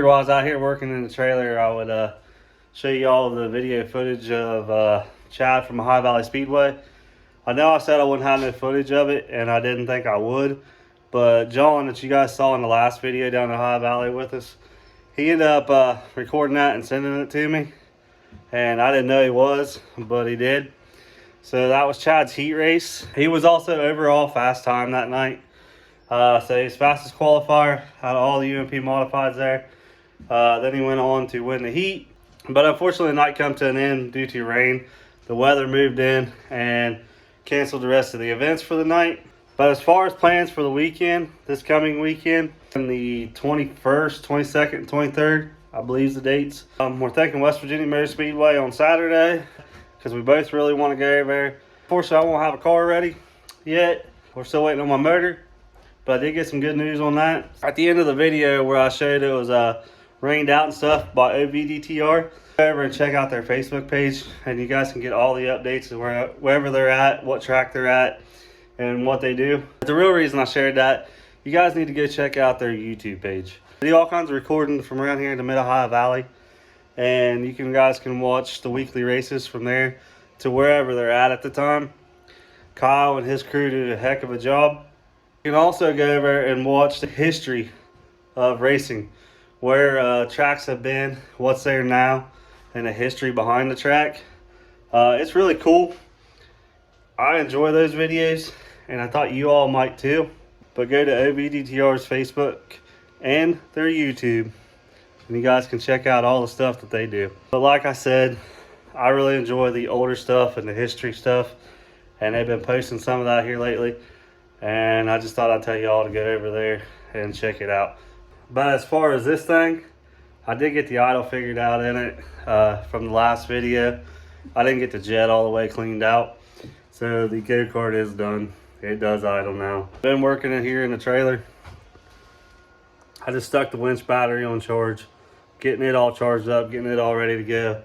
while I was out here working in the trailer, I would show you all the video footage of Chad from Ohio Valley Speedway. I know I said I wouldn't have no footage of it, and I didn't think I would, but John, that you guys saw in the last video down in Ohio Valley with us, he ended up recording that and sending it to me, and I didn't know he was, but he did. So that was Chad's heat race. He was also overall fast time that night. So he's fastest qualifier out of all the UMP modifieds there. Then he went on to win the heat. But unfortunately, the night come to an end due to rain. The weather moved in and canceled the rest of the events for the night. But as far as plans for the weekend, this coming weekend, on the 21st, 22nd, and 23rd, I believe the dates. We're thinking West Virginia Motor Speedway on Saturday because we both really want to go over there. Unfortunately, I won't have a car ready yet. We're still waiting on my motor. But I did get some good news on that. At the end of the video where I showed it was rained out and stuff by OVDTR, go over and check out their Facebook page, and you guys can get all the updates of wherever they're at, what track they're at, and what they do. But the real reason I shared that, you guys need to go check out their YouTube page. They do all kinds of recording from around here in the Mid-Ohio Valley, and you guys can watch the weekly races from there to wherever they're at the time. Kyle and his crew did a heck of a job. You can also go over and watch the history of racing, where tracks have been, what's there now, and the history behind the track. It's really cool. I enjoy those videos, and I thought you all might too. But go to OVDTR's Facebook and their YouTube, and you guys can check out all the stuff that they do. But like I said, I really enjoy the older stuff and the history stuff, and they've been posting some of that here lately. And I just thought I'd tell you all to go over there and check it out. But as far as this thing, I did get the idle figured out in it from the last video. I didn't get the jet all the way cleaned out. So the go-kart is done. It does idle now. Been working in here in the trailer. I just stuck the winch battery on charge, getting it all charged up, getting it all ready to go.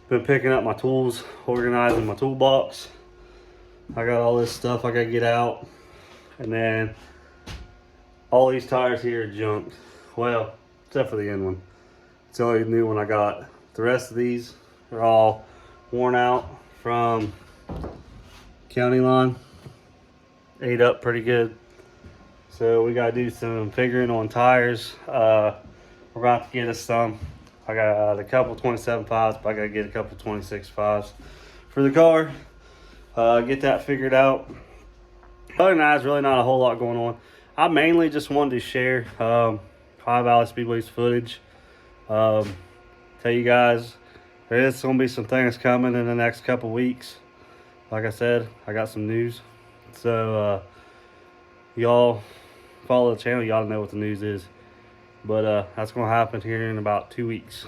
Been picking up my tools, organizing my toolbox. I got all this stuff I gotta get out. And then all these tires here are junked. Well, except for the end one. It's the only new one I got. The rest of these are all worn out from county line. Ate up pretty good. So we gotta do some figuring on tires. We're gonna have to get us some. I got a couple 27.5s, but I gotta get a couple 26.5s for the car. Get that figured out. Other than that, there's really not a whole lot going on. I mainly just wanted to share Ohio Valley Speedway's footage. Tell you guys, there is going to be some things coming in the next couple weeks. Like I said, I got some news. So, y'all follow the channel, y'all know what the news is. But that's going to happen here in about 2 weeks.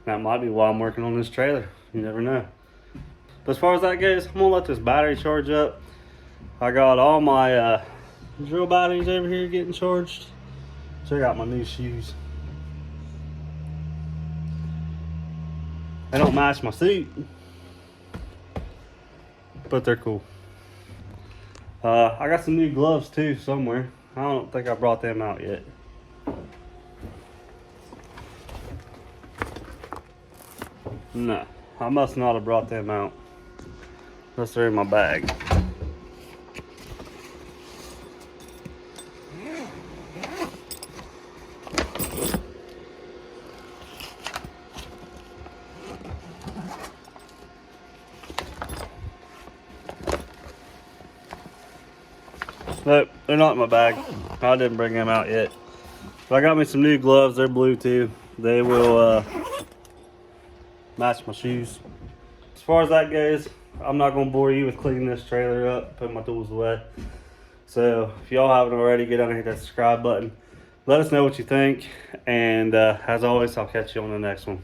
That might be why I'm working on this trailer. You never know. But as far as that goes, I'm going to let this battery charge up. I got all my drill batteries over here getting charged. Check out my new shoes. They don't match my suit, but they're cool. I got some new gloves too somewhere. I don't think I brought them out yet. No, I must not have brought them out. Unless they're in my bag. Nope, they're not in my bag. I didn't bring them out yet. But I got me some new gloves. They're blue too. They will match my shoes. As far as that goes, I'm not going to bore you with cleaning this trailer up, putting my tools away. So if y'all haven't already, get down and hit that subscribe button. Let us know what you think. And as always, I'll catch you on the next one.